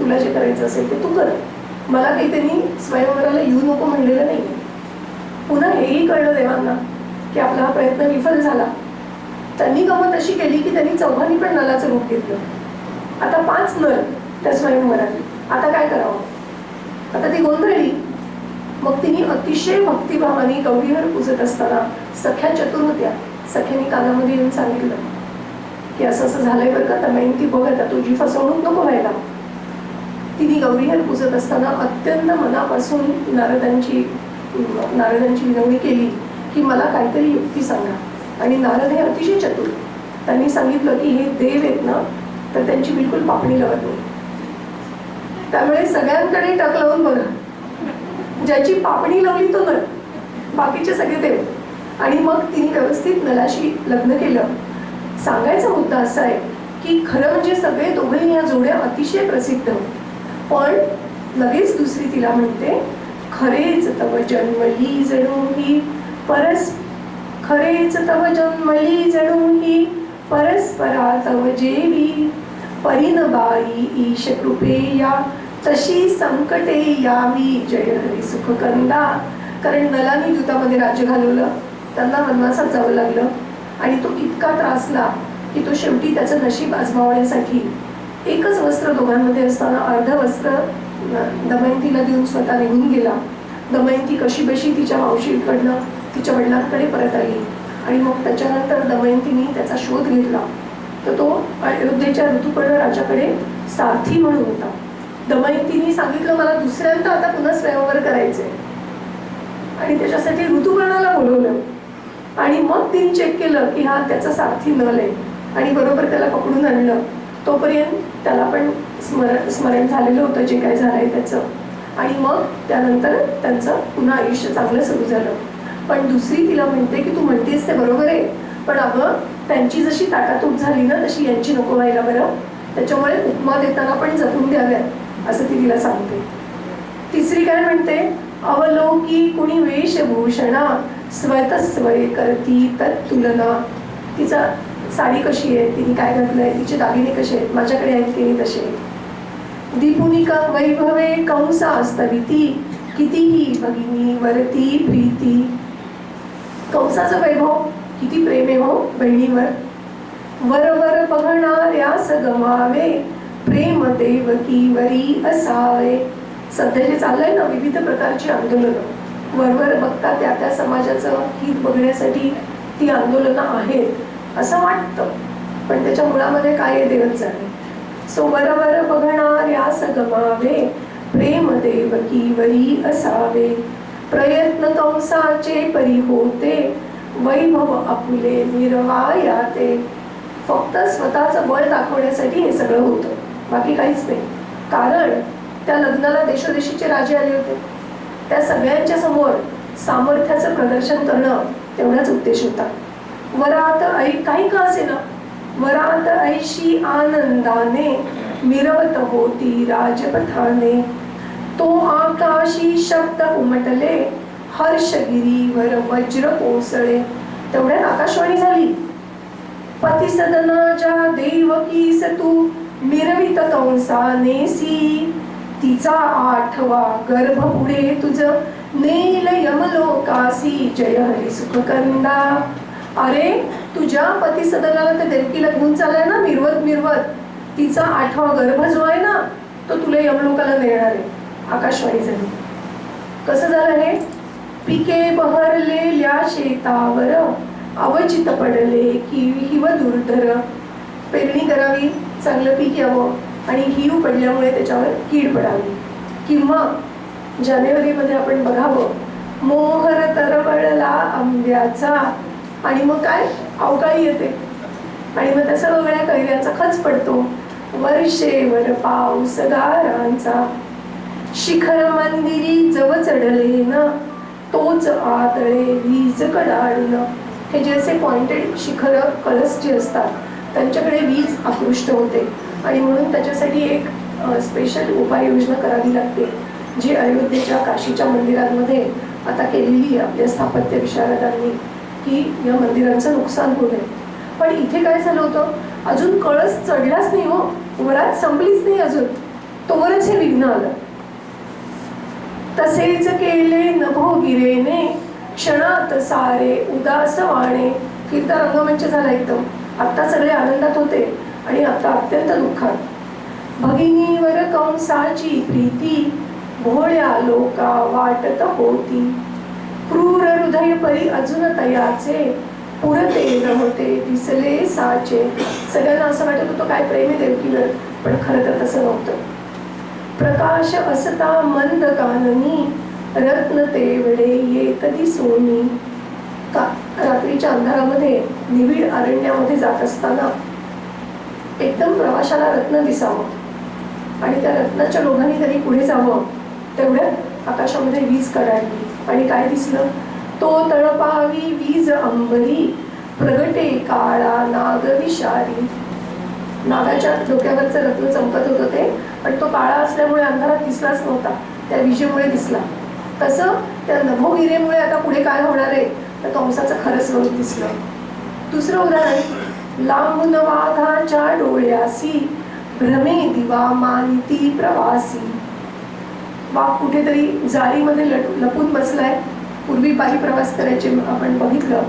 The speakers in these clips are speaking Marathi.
तुला जे करायचं असेल ते तू कर. मला काही त्यांनी स्वयंवराला येऊ नको म्हणलेलं नाही. पुन्हा हेही कळलं देवांना की आपला हा प्रयत्न विफल झाला. त्यांनी गमत अशी केली की त्यांनी चौघांनी पण नलाचं रूप घेतलं. आता 5 नल त्या स्वयंवरात. आता काय करावं? आता ती गोंधळली. मग तिने अतिशय भक्तिभावाने गौरीहर पूजत असताना सख्या चतुर होत्या. सख्याने कानामध्ये येऊन सांगितलं की असं असं झालंय बरं का, दमयंती बघ आता तुझी फसवणूक नको व्हायला. तिने गौरीहर पूजत असताना अत्यंत मनापासून नारदांची विनवणी केली की मला काहीतरी युक्ती सांगा. आणि नारद हे अतिशय चतुर. त्यांनी सांगितलं की हे देव आहेत ना, तर त्यांची बिलकुल पापणी लावत नाही. त्यामुळे सगळ्यांकडे टक लावून बघा, ज्याची पापणी लावली तो नल, बाकीचे सगळे देव. आणि मग तिने व्यवस्थित नलाशी लग्न केलं. सांगायचा मुद्दा असा आहे की खरं म्हणजे सगळे दोघेही या जोड्या अतिशय प्रसिद्ध. पण लगेच दुसरी तिला म्हणते, खरेच तव जन्मली जणू ही खरेच तव जन्मली जणू ही परस्परा तव जेवी परिणबाई ईश कृपे या तशी संकटे यावी जय हरी सुख कंदा. कारण नलानी दूतामध्ये राज्य घालवलं, त्यांना वनवासात जावं लागलं आणि तो इतका त्रासला की तो शेवटी त्याचं नशीब आजमावण्यासाठी एकच वस्त्र दोघांमध्ये असताना अर्ध वस्त्र दमयंतीला देऊन स्वतः निघून गेला. दमयंती कशी बशी तिच्या मावशीकडनं तिच्या वडिलांकडे परत आली. आणि मग त्याच्यानंतर दमयंतीने त्याचा शोध घेतला. तर तो अयोध्येच्या ऋतुपर्ण राजाकडे सारथी म्हणून होता. दमयंतीने सांगितलं मला दुसऱ्यांदा आता पुन्हा स्वयंवर करायचंय. आणि त्याच्यासाठी ऋतुपर्णाला बोलवलं. आणि मग तिने चेक केलं की हा त्याचा सारथी नल आहे आणि बरोबर त्याला पकडून आणलं. तोपर्यंत त्याला पण स्मरण झालेलं होतं जे काय झालंय त्याचं. आणि मग त्यानंतर त्यांचं पुन्हा आयुष्य चांगलं सुरू झालं. पण दुसरी तिला म्हणते की तू म्हणतेस ते बरोबर आहे, पण अगं त्यांची जशी ताटातूट झाली ना तशी यांची नको व्हायला बरं. त्याच्यामुळे उपमा देताना पण जपून द्याव्यात असं ती तिला सांगते. तिसरी काय म्हणते, अवलोकी कुणी वेशभूषणा स्वतस्वय करती तत्तुलना. तिचा साडी कशी आहे, तिने काय घातलंय, तिचे दागिने कसे आहेत, माझ्याकडे आहेत की नाही तसे. दीपुनिका वैभवे कंसा स्तविती कितीही भगिनी वरती प्रीती. कंसाचं वैभव किती प्रेम आहे हो बहिणीवर. वरवर बघणाऱ्यास गमावे प्रेम देवकी वरी असावे. सध्या जे चाललंय ना विविध प्रकारची आंदोलनं, वरवर बघता त्या समाजाचं हित बघण्यासाठी ती आंदोलनं आहेत असं वाटतं, पण त्याच्या मुळामध्ये काय आहे देवच जाणे. सो वरवर बघणाऱ्यास गमावे प्रेम देवकी वरी असावे. प्रयत्न कंसाचे परी होते वैभव आपुले निर्वायाते. फक्त स्वतःचं बळ दाखवण्यासाठी हे सगळं होतं, बाकी काहीच नाही. कारण त्या लग्नाला देशोदेशीचे राजे आले होते. त्या सगळ्यांच्या समोर सामर्थ्याचं प्रदर्शन करणं तेवढाच उद्देश होता. वरात काही का असे ना, वरात ऐशी आनंदाने मिरवत होती राजपथाने. तो आकाशी शब्द उमटले हर्षगिरीवर वज्र कोसळे. तेवढ्यात आकाशवाणी झाली, पतिसदनाच्या देवकीस तू मिरवित कंसानेसी. तिचा 8वा गर्भ पुढे तुझ नेल यमलोकासी जय हरी सुख कंदा. अरे तुझ्या पतिसदनाला त्या देवकीला घेऊन चाललाय ना मिरवत. तिचा 8वा गर्भ जो आहे ना तो तुला यमलोकाला नेणार आहे. आकाशवाणी झाली. कसं झालं हे? पिके बहरलेल्या शेतावर अवचित पडले की हिव दुर्धर. पेरणी करावी, चांगलं पीक यावं आणि हिव पडल्यामुळे त्याच्यावर कीड पडावी. किंवा जानेवारीमध्ये आपण बघावं, मोहर तरवळला आंब्याचा आणि मग काय अवकाळी येते आणि मग त्या सगळ्या कैऱ्यांचा खच पडतो. वर्षेवर पाऊस गारांचा शिखर मंदिरी जव चढले ना तोच आदळे वीज कडाडून. हे जे असे पॉइंटेड शिखर कळस जे असतात त्यांच्याकडे वीज आकृष्ट होते आणि म्हणून त्याच्यासाठी एक स्पेशल उपाययोजना करावी लागते, जी अयोध्येच्या काशीच्या मंदिरांमध्ये आता केलेली आहे आपल्या स्थापत्य विशारदांनी, की या मंदिरांचं नुकसान होऊ नये. पण इथे काय झालं होतं, अजून कळस चढलाच नाही हो, वरात संपलीच नाही अजून. तोवरच हे विघ्न आलं. तसेच केले नभोगिरेने क्षणात सारे उदास वाणे. फिरता रंगमंच झाला एकदम. आता सगळे आनंदात होते आणि आता अत्यंत दुःखात. भगिनीवर कंसाची प्रीती भोळ्या लोका वाटत होती. क्रूर हृदय परी अजून तयाचे पुरते नव्हते दिसले साचे. सगळ्यांना असं वाटत होतं काय प्रेम आहे देवकीवर, पण खरं तर तसं नव्हतं. प्रकाश असता मंद काननी रत्न तेवढे येत दिसोनी. रात्रीच्या अंधारामध्ये निविड अरण्यामध्ये जात असताना एकदम प्रवाशाला रत्न दिसावं आणि त्या रत्नाच्या लोभाने तरी पुढे जावं. तेवढ्यात आकाशामध्ये वीज कडाडली आणि काय दिसलं? तो तळपावी वीज अंबरी प्रगटे काळा नाग विषारी. नागाच्या डोक्यावरचं रत्न चमकत होतं ते, पण तो काळा असल्यामुळे अंधारात दिसलाच नव्हता, त्या विजेमुळे दिसला. तसं त्या नभोगिरेमुळे आता पुढे काय होणार आहे तर कंसाचं खरं स्वरूप दिसलं. दुसरं उदाहरण, लांबून वाघाच्या डोळ्यासी भ्रमे दिवा मानिती प्रवासी. वाघ कुठेतरी जाळीमध्ये लपून बसलाय. पूर्वी पायी प्रवास करायचे आपण बघितलं.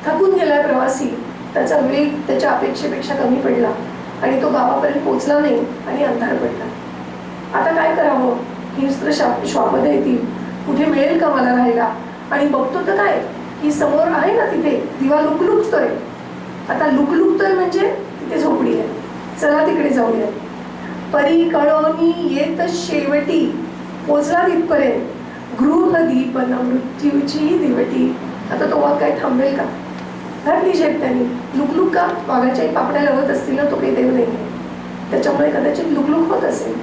थकून गेलाय प्रवासी, त्याचा वेग त्याच्या अपेक्षेपेक्षा कमी पडला आणि तो गावापर्यंत पोहोचला नाही आणि अंधार पडला. आता काय करावं? हिंस्त्र श्वापदे येतील, कुठे मिळेल का मला राहायला? आणि बघतो तर काय की समोर आहे ना तिथे दिवा लुकलुकतोय. आता लुकलुकतोय म्हणजे तिथे झोपडी आहे, चला तिकडे जाऊया. परी कळोनी येत शेवटी पोचला तिथपर्यंत गृहदीपन मृत्यूची दिवटी. आता तो वाघ काय थांबेल का? घातली झेप त्यांनी. लुकलुक का? वाघाच्याही पापड्या लवत असतील ना, तो काही देव नाही, त्याच्यामुळे कदाचित लुकलुक होत असेल.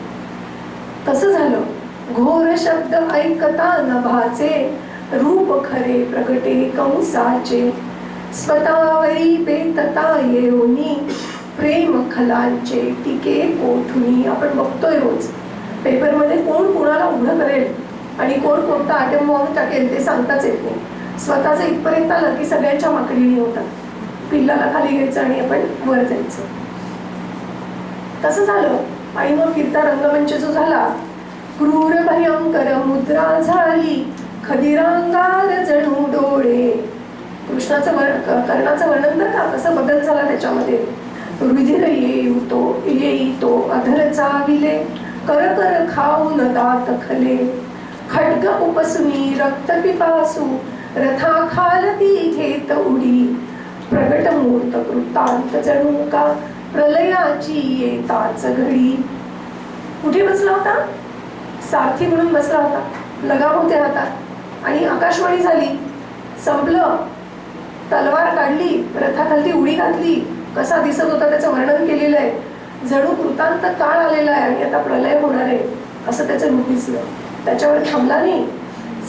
तसं झालं. घोर शब्द ऐकता नभाचे रूप खरे प्रगटे कंसाचे. स्वतःवरी बेतता येऊनी प्रेम खलांचे टिके कोठुनी. आपण बघतोय रोज पेपरमध्ये कोण कोणाला उघडं करेल आणि कोण कोणता आटम बॉम्ब टाकेल ते सांगताच येत नाही. स्वतःचं इथपर्यंत आलं की सगळ्यांच्या माकडी होतात. पिल्लाला खाली घ्यायचं आणि आपण वर जायचं. तसं झालं. आणि मग फिरता रंगमंच जो झाला, क्रूर भयंकर मुद्रा झाली खदिरांगार जणू डोळे. कृष्णाचं कर्णाचं वर्णन तर का कसं बदल झाला त्याच्यामध्ये. रुधिर येई तो अधर चाविले कर कर खाऊन दात खले. खड्ग उपसुनी रक्त पिपासू रथा खालती घेत उडी. प्रगट मूर्त वृत्तांत जणू का प्रलयाची येताच घडी. कुठे बसला होता? सारथी म्हणून बसला होता, लगाम होते हातात आणि आकाशवाणी झाली. संपलं. तलवार काढली, रथाखालती उडी घातली. कसा दिसत होता त्याचं वर्णन केलेलं आहे. जणू कृतांत काळ आलेला आहे आणि आता प्रलय होणार आहे असं त्याचं रूप दिसलं. त्याच्यावर थांबला नाही.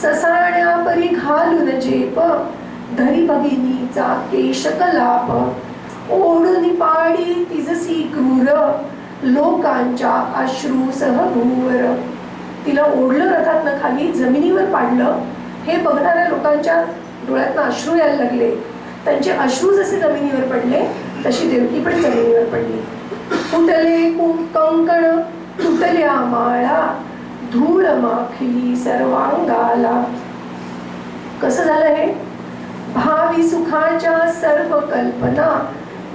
ससाण्या परी घालून झेप धरी भगिनीचा केशकलाप. ओढून पाडी तिजसी क्रूर लोकांच्या अश्रूसह भूवर. तिला ओढलं रथातनं खाली, जमिनीवर पाडलं. हे बघणाऱ्या लोकांच्या डोळ्यातनं अश्रू यायला लागले. त्यांचे अश्रू जसे जमिनीवर पडले तशी देवकी पण जमिनीवर पडली. फुटले कंकण तुटल्या माळा धूळ माखली सर्वांगाला. कसं झालं हे? भावी सुखाच्या सर्व कल्पना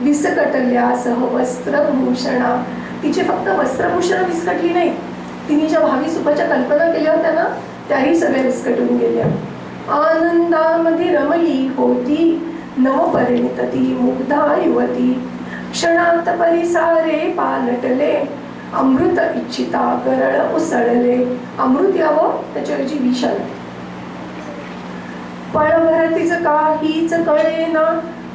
विस्कटल्या सह वस्त्रभूषणा. तिचे फक्त वस्त्रभूषण विस्कटली नाही, तिने ज्या भावी सुखाच्या कल्पना केल्या होत्या ना त्याही सगळ्या विस्कटून गेल्या. आनंदामध्ये रमली होती नवपरिणित ती मुग्धा युवती. क्षणात परिसारे पालटले अमृत इच्छिता गरळ उसळले. अमृत यावं त्याच्याऐवजी विष आलं. पळभर तिचं काहीच कळेना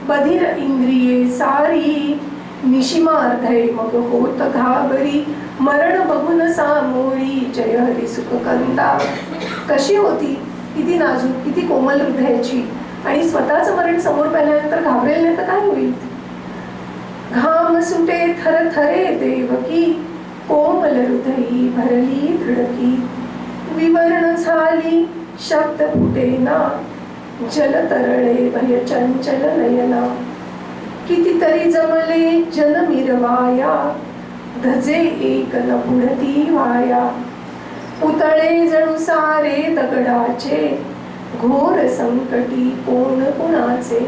बधिर इंद्रिये सारी. निशिमार्धय मग होत घाबरी मरण बघून सामोरी. जय हरी सुख कंदा. कशी होती? किती नाजूक, किती कोमल हृदयाची. आणि स्वतःचं मरण समोर पाहिल्यानंतर घाबरेल नाही तर काय होईल? घाम सुटे थरथरे देवकी कोमल हृदयी भरली धडकी. विवरण झाली शब्द फुटेना जल तरळे भय चंचल नयना. कितीतरी जमले जन मिरवाया धजे एक न पुढती वाया, पुतळे जणू सारे दगडाचे, घोर संकटी कोण कुणाचे.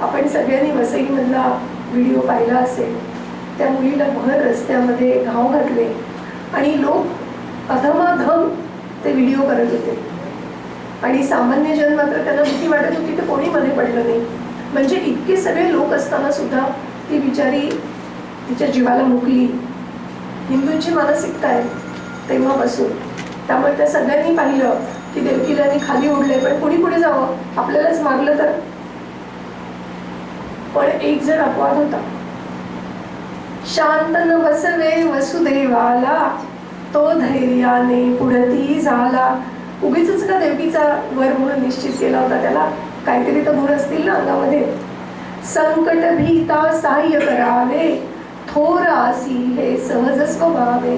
आपण सगळ्यांनी वसईमधला व्हिडिओ पाहिला असेल. त्या मुलीला भर रस्त्यामध्ये घाव घातले आणि लोक अधमाधम ते व्हिडिओ करत होते आणि सामान्य जन मात्र त्यांना भीती वाटत होती तर कोणी मध्ये पडलं नाही. म्हणजे इतके सगळे लोक असताना सुद्धा ती बिचारी तिच्या जीवाला मुकली. हिंदूंची मानसिकता आहे तेव्हापासून. त्यामुळे त्या सगळ्यांनी पाहिलं की देवकीलाने खाली ओढले, पण कोणी पुढे जावं, आपल्यालाच मारलं तर. पण एक जण अपवाद होता. शांत न बसवे वसुदेवाला, तो धैर्याने पुढती झाला. उगीच का देवकीचा वर म्हणून निश्चित केला होता त्याला, काहीतरी तर गुण असतील ना अंगामध्ये. संकट भीता सहाय्य करावे, थोर आसी हे सहज स्वभावे.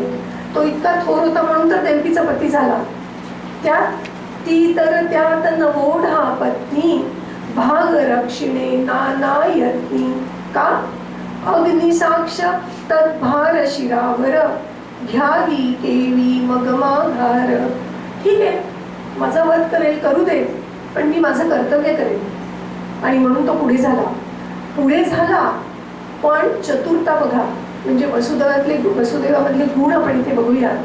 तो इतका थोर होता म्हणून तर देवकीचा पती झाला. त्यात नवोढा पत्नी, भाग रक्षिणे नाना यत्नी. का? अग्निसाक्ष तद्भार शिरावर, घ्यावी केवी मग माघार. ठीक आहे, माझा वध करेल, करू दे, पण मी माझं कर्तव्य करेन. आणि म्हणून तो पुढे झाला. पण चतुरता बघा, म्हणजे वसुदेवामधले गुण आपण इथे बघूयात.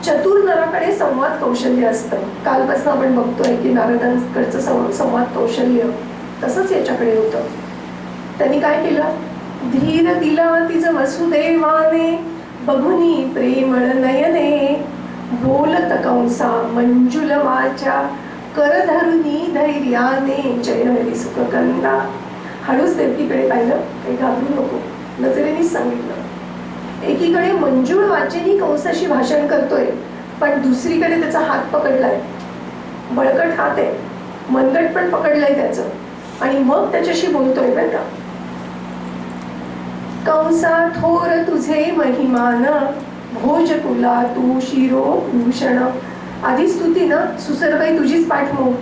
चतुर नराकडे संवाद कौशल्य असतं. कालपासून आपण बघतोय की नारदांकडचं संवाद कौशल्य तसंच याच्याकडे होतं. त्यांनी काय केलं? धीर दिला तिचं वसुदेवाने, बघुनी प्रेमळ नयने. बोलत कंसा मंजुल वाचा, कर धरुनी धैर्याने. जय हरी सुख कंदा. हळूच देवकीकडे पाहिलं, काही घाबरू नको, नजरेनेच सांगितलं. एकीकडे मंजूळ वाचेनी कंसाशी भाषण करतोय, पण दुसरीकडे त्याचा हात पकडलाय. बळकट हात आहे, मनगट पण पकडलंय त्याचं, आणि मग त्याच्याशी बोलतोय बरं का. कंसा थोर तुझे महिमान, भोज तुला तू शिरो भूषण. आधी स्तुती ना, सुसरबाई तुझीच पाठमो.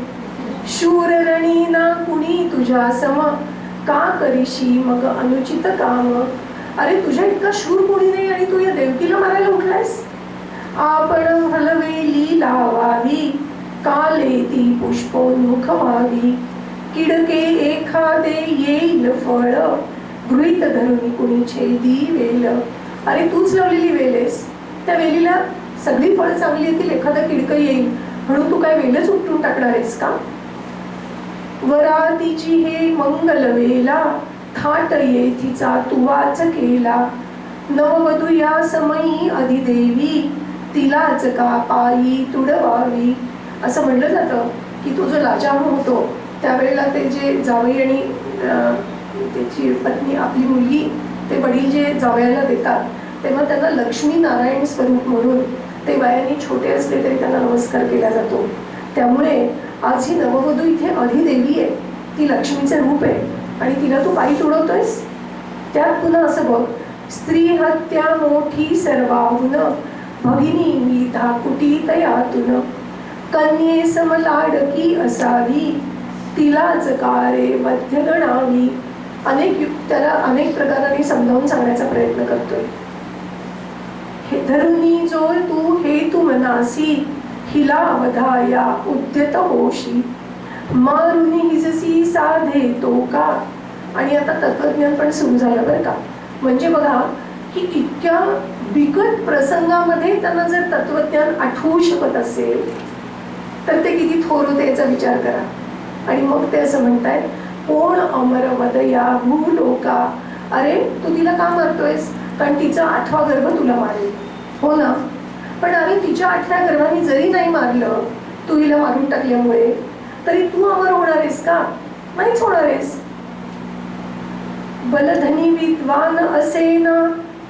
शूर रणी ना कुणी तुझ्या सम, का करीशी मग अनुचित काम. अरे तुझ्या इतका शूर कोणी नाही आणि तू या देवकीला मारायला उठलायस. आपण हलवेली लावावी, काले ती पुष्पोन्मुख व्हावी. किडके एखादे येईल फळ, गृहीत धरुनी कुणी छेदी वेल. अरे तूच लावलेली वेल आहेस, त्या वेलीला सगळी फळं चांगली येतील, एखादं किडकं येईल म्हणून तू काय वेलच उपटून टाकणार आहेस का. वरातीची हे मंगल वेला, थाट येथीचा तुवाच केला. नववधू या समयी अधिदेवी, तिलाच का पायी तुडवावी. असं म्हणलं जातं की तो जो लाजाळू होतो त्यावेळेला ते जे जावई आणि त्याची पत्नी आपली मुलगी ते वडील जे जावयाला देतात तेव्हा त्यांना लक्ष्मी नारायण स्वरूप म्हणून ते वयाने छोटे असले तरी त्यांना नमस्कार केला जातो. त्यामुळे आज ही नववधू इथे अधिदेवी आहे, ती लक्ष्मीचे रूप आहे आणि तिला तू पायी तुडवतोयस. त्यात पुन्हा असं बघ, स्त्री हत्या मोठी सर्वाहुन, भगिनी मी धाकुटी तयातून. कन्ये समलाडकी असावी, तिलाच कारे मध्य गणावी. त्याला अनेक प्रकाराने समजावून सांगण्याचा प्रयत्न करतोय. धरुनी जो तू हे तू मनासी, हिला वधाया उद्यत होशी. मारुनी हिजसी साधे तो का. आणि आता तत्वज्ञान पण सुरू झालं बरं का. म्हणजे बघा की इतक्या बिकट प्रसंगामध्ये त्यांना जर तत्वज्ञान आठवू शकत असेल तर ते किती थोर होते याचा विचार करा. आणि मग ते असं म्हणतायत, कोण अमर वदया भूलोका. अरे तू तिला का मारतोयस? कारण तिचा 8वा गर्भ तुला मारेल. हो ना, पण अरे तिच्या 8व्या गर्भाने जरी नाही मारलं तू हिला मारून टाकल्यामुळे, तरी तू अमर होणार आहेस का? नाहीच होणार आहेस. बलधनी विद्वान असेना,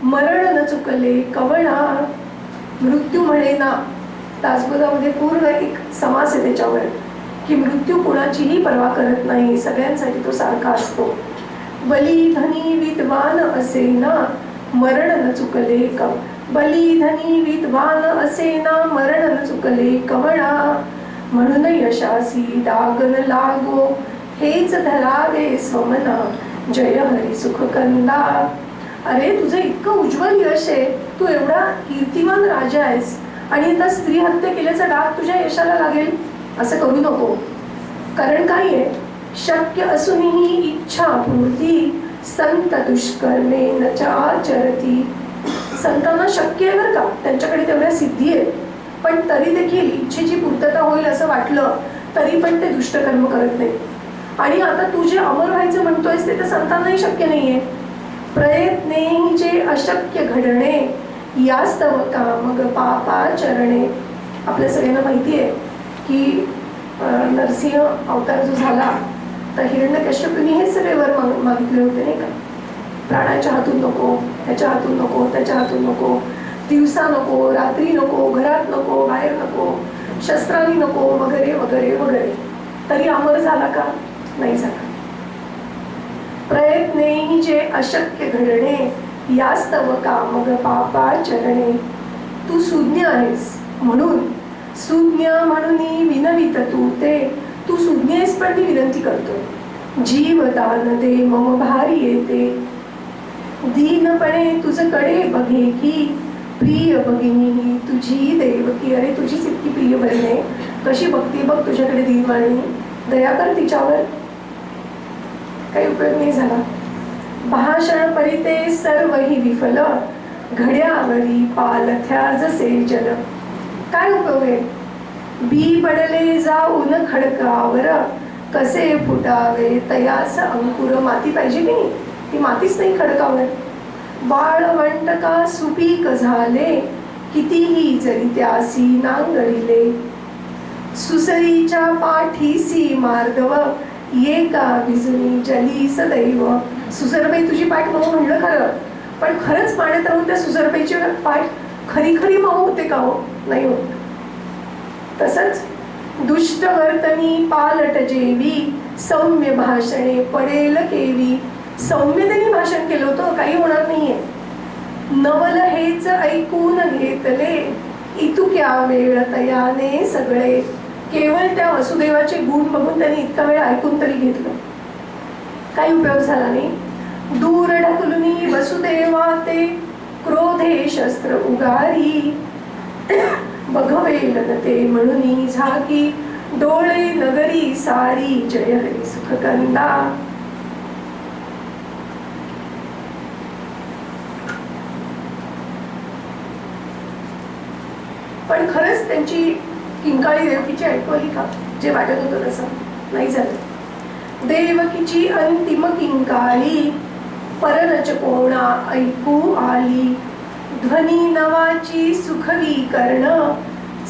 मरण न चुकले कवणा. मृत्यू म्हणे ना, दासबोधामध्ये पूर्ण एक समास आहे त्याच्यावर की मृत्यू कुणाचीही पर्वा करत नाही, सगळ्यांसाठी तो सारखा असतो. बलिधनी विद्वान असेना, मरण न चुकले बलिधनी विद्वान असेना, मरण न चुकले कवणा. म्हणून यशासी डागन लागो, हेच धरावे स्वमना. जय हरी सुख कंदा. अरे तुझं इतकं उज्ज्वल यश आहे, तू एवढा कीर्तिमान राजा आहेस आणि आता स्त्री हत्या केल्याचा डाग तुझ्या यशाला लागेल, असं करू नको. कारण काय आहे, शक्य असूनही इच्छा पूर्ती संत दुष्कर्मे न चाचरती. संतांना शक्य आहे बरं का, त्यांच्याकडे तेवढ्या सिद्धी आहेत, पण तरी देखील इच्छेची पूर्तता होईल असं वाटलं तरी पण ते दुष्टकर्म करत नाही. आणि आता तू जे अमर व्हायचं म्हणतोयस ते तर संतांनाही शक्य नाहीये. प्रयत्ने जे अशक्य घडणे यास्तव का मग पापाचरणे. आपल्या सगळ्यांना माहिती आहे की नरसिंह अवतार जो झाला तर हिरण्यकश्यपूने हे सगळे वर मागितले होते नाही का. प्राणाच्या हातून नको, ह्याच्या हातून नको, त्याच्या हातून नको, दिवसा नको, रात्री नको, घरात नको, बाहेर नको, शस्त्रांनी नको, वगैरे वगैरे वगैरे. तरी अमर झाला का? नाही झाला. प्रयत्ने जे अशक्य घडणे यास्तव का मग पापाचरणे. तू सुज्ञ आहेस म्हणून, सुज्ञ म्हणून विनवित तू ते. तू सुज्ञ आहेस पण मी विनंती करतोय, जीवदान दे मम भारी येते. दीनपणे तुझकडे बघे की प्रिय भगिनी तुझी देवकी. अरे तुझीच इतकी प्रिय बहीण आहे, कशी बघते बघ तुझ्याकडे दीनवाणी, दया कर तिच्यावर. काही उपयोग नाही झाला. भाषण परिते सर्वही विफल, घड्यावरी पालथ्या जसे जल. काय उपयोग आहे? बी पडले जाऊन खडकावर, कसे फुटावे तयास अंकुर. माती पाहिजे की नाही, ती मातीच नाही खडकावर. वाळवंट का सुपीक झाले, कितीही जरी त्यासी नांगरिले. सुसरीच्या पाठीसी मार्दव, ये का भिजुनी जली सदैव. सुसरबाई तुझी पाठ मऊ म्हणलं खरं, पण खरंच पाण्यात राहून त्या सुसरबाईची पाठ खरी खरी मऊ होते का हो? नाही होत. तसंच दुष्ट वर्तनी पालट जेवी, सौम्य भाषणे पडेल केवी. सौम्य त्यांनी भाषण केलं होतं, काही होणार नाहीये. नवल हेच ऐकून घेतले, इतुक्या वेळ तयाने सगळे. केवळ त्या वसुदेवाचे गुण बघून त्यांनी इतका वेळ ऐकून तरी घेतलं, काही उपयोग झाला नाही. दूर ढकलुनी वसुदेवा ते, क्रोधे शस्त्र उगारी. बघवेल ते म्हणून झाकी, डोळे नगरी सारी. जय हरी सुखकंदा. पण खरंच त्यांची किंकाळी देवकीची ऐकवली का? जे वाटत होतं तसं नाही झालं. देवकीची अंतिम किंकाळी, परनच कोणा ऐकू आली. ध्वनी नवाची सुखवी कर्ण,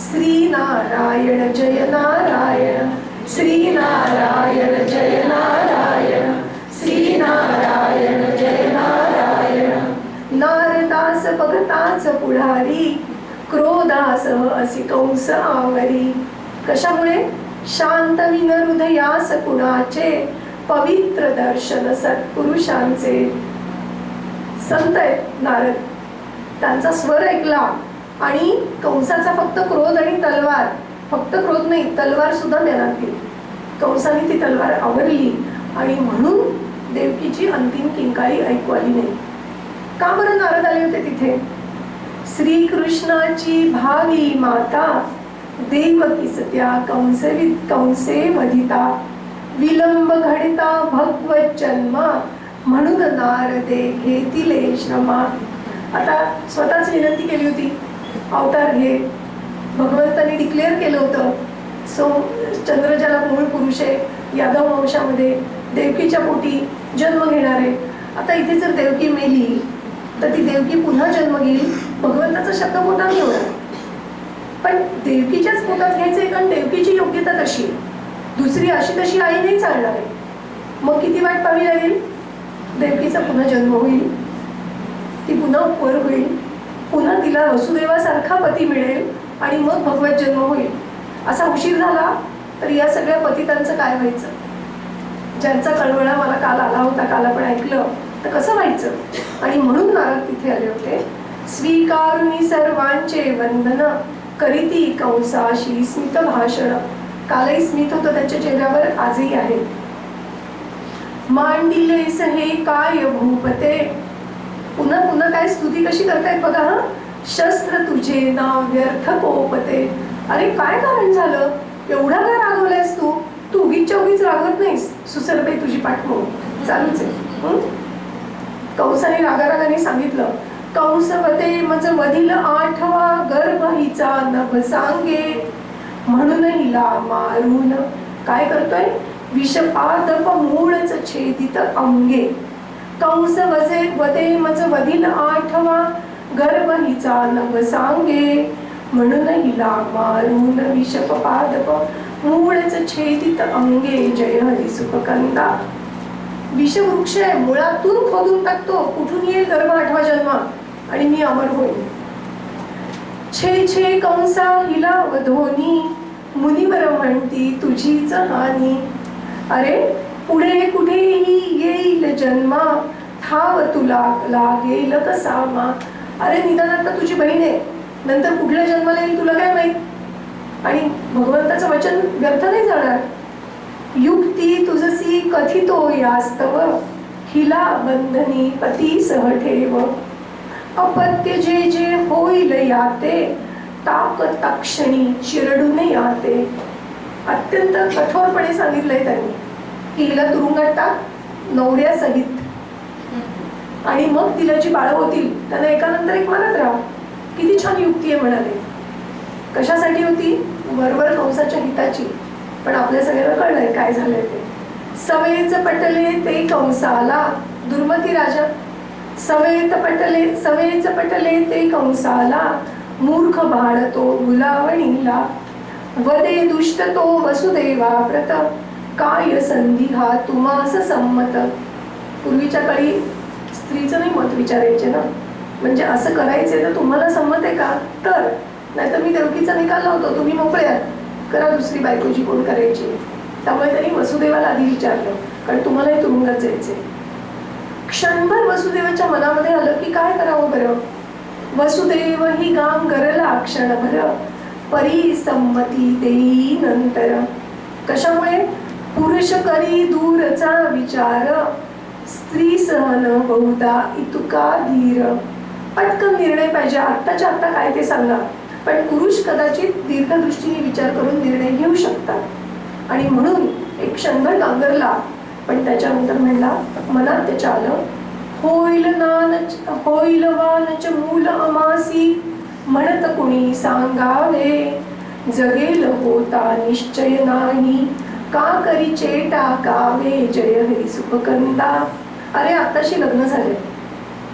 श्री नारायण जय नारायण, श्री नारायण जय नारायण, श्री नारायण जय नारायण. नारदास भगताच पुढारी, क्रोधासह असी कंस आवरी. कशामुळे? शांतविन हृदयास कुणाचे, पवित्र दर्शन सत्पुरुषांचे. संत आहेत नारद, त्यांचा स्वर ऐकला आणि कंसाचा फक्त क्रोध आणि तलवार, फक्त क्रोध नाही तलवार सुद्धा ज्ञानात गेली. कंसाने ती तलवार आवरली आणि म्हणून देवकीची अंतिम किंकाळी ऐकू आली नाही. का बरं नारद आले होते तिथे? श्रीकृष्णाची भावी माता, देवकी सत्या कंसे वधिता. विलंब घडता भगवत जन्मा, म्हणून नारदे घेतिले श्रमा. आता स्वतःच विनंती केली होती, अवतार घे. भगवंतांनी डिक्लेअर केलं होतं, चंद्रजाला मूळ पुरुष आहे, यादव वंशामध्ये देवकीच्या पोटी जन्म घेणार आहे. आता इथे जर देवकी मेली तर ती देवकी पुन्हा जन्म घेईल, भगवंताचा शब्द पोटात नाही होणार. पण देवकीच्याच पोटात घ्यायचंय कारण देवकीची योग्यता तशी, दुसरी अशी तशी आई नाही चालणार आहे. मग किती वाट पाहावी लागेल? देवकीचा पुन्हा जन्म होईल, ती पुन्हा वर होईल, पुन्हा तिला वसुदेवासारखा पती मिळेल आणि मग भगवत जन्म होईल. असा उशीर झाला तर या सगळ्या पतितांचं काय व्हायचं? ज्यांचा कळवळा मला काल आला होता, काल आपण ऐकलं, तर कसं व्हायचं? आणि म्हणून नारद तिथे आले होते. स्वीकारुनी सर्वांचे वंदन, करीती कंसाशी स्मित भाषण. कालही स्मित होतं त्यांच्या चेहऱ्यावर, आजही आहे. मांडिलेस हे काय भूपते, पुन्हा पुन्हा काय स्तुती कशी करतायत बघा. हा, शस्त्र तुझे नाव व्यर्थ कोपते. अरे काय कारण झालं, एवढा काय रागवलायस तू? तू उगीच्या उगीच रागवत नाहीस. सुसरबाई तुझी पाठवू चालूच आहे. कंसाने रागारागाने सांगितलं, कंसवते मज वधील आठवा गर्भ हिचा नभ सांगे, म्हणून हिला मारून काय करतोय, विषपादप मूळच छेदित अंगे. कंस वदे मज वधील आठवा गर्भ हिचा नभ सांगे, म्हणून हिला मारून विषपादप मूळच छेदित अंगे. जय हरी सुखकंदा. विषवृक्ष आहे, मुळातून खोदून टाकतो. कुठून येईल गर्भ आठवा जन्म आणि मी अमर होईल. छे छे कंसा हिला वधोनी, मुनिवर म्हणती तुझीच हानी. अरे पुढे कुठेही येईल जन्मा, ठाव तुला लागेल कसामा. अरे निदान आता तुझी बहीण आहे, नंतर कुठल्या जन्माला येईल तुला काय माहित. आणि भगवंताचं वचन व्यर्थ नाही जाणार. युक्ती तुझसी कथितो यास्तव, हिला बंधनी पती सह ठेव. अपत्य जे जे होईल याते, ताक तक्षणी चिरडून याते. अत्यंत कठोरपणे सांगितलंय त्यांनी की हिला तुरुंगात टाक नवऱ्यासहित, आणि मग तिला जी बाळं होतील त्यांना एकानंतर एक मानत राहा. किती छान युक्ती आहे म्हणाले. कशासाठी होती? वरवर कंसाच्या हिताची. पण आपल्या सगळ्यांना कळलंय काय झालंय ते. सवेच पटले ते कंसाला, दुर्मती राजा. सवेच पटले ते कंसाला, मूर्ख बाळ तो गुलावणीला. वदे दुष्ट तो वसुदेवा व्रत, काय संधी हा तुम्हास संमत. पूर्वीच्या काळी स्त्रीचं नाही मत विचारायचे ना, म्हणजे असं करायचंय तर तुम्हाला संमत आहे का, तर नाहीतर मी देवकीचा निकाल लावतो, तुम्ही मोकळे आहात, करा दुसरी बायको जी कोण करायची. त्यामुळे त्यांनी वसुदेवाला आधी विचारलं, कारण तुम्हालाही तुरुंगात जायचंय. क्षणभर वसुदेवाच्या मनामध्ये आलं की काय करावं बरं. वसुदेव ही गाम गरला क्षणभर, परी संमती देई नंतर. कशामुळे? पुरुष करी दूरचा विचार, स्त्री सहन बहुधा इतुका धीर. पटकन निर्णय पाहिजे, आत्ताच्या आत्ता काय ते सांगा. पण पुरुष कदाचित दीर्घदृष्टीने विचार करून निर्णय घेऊ शकतात. आणि म्हणून एक क्षणभर गांगरला, पण त्याच्यानंतर म्हणला, मनात त्याच्या आलं, होईल वानच मूल अमासी, म्हणत कुणी सांगावे, जगेल होता निश्चय नाही, का करीचे टाकावे. जय हरी सुखकंदा. अरे आत्ताशी लग्न झाले,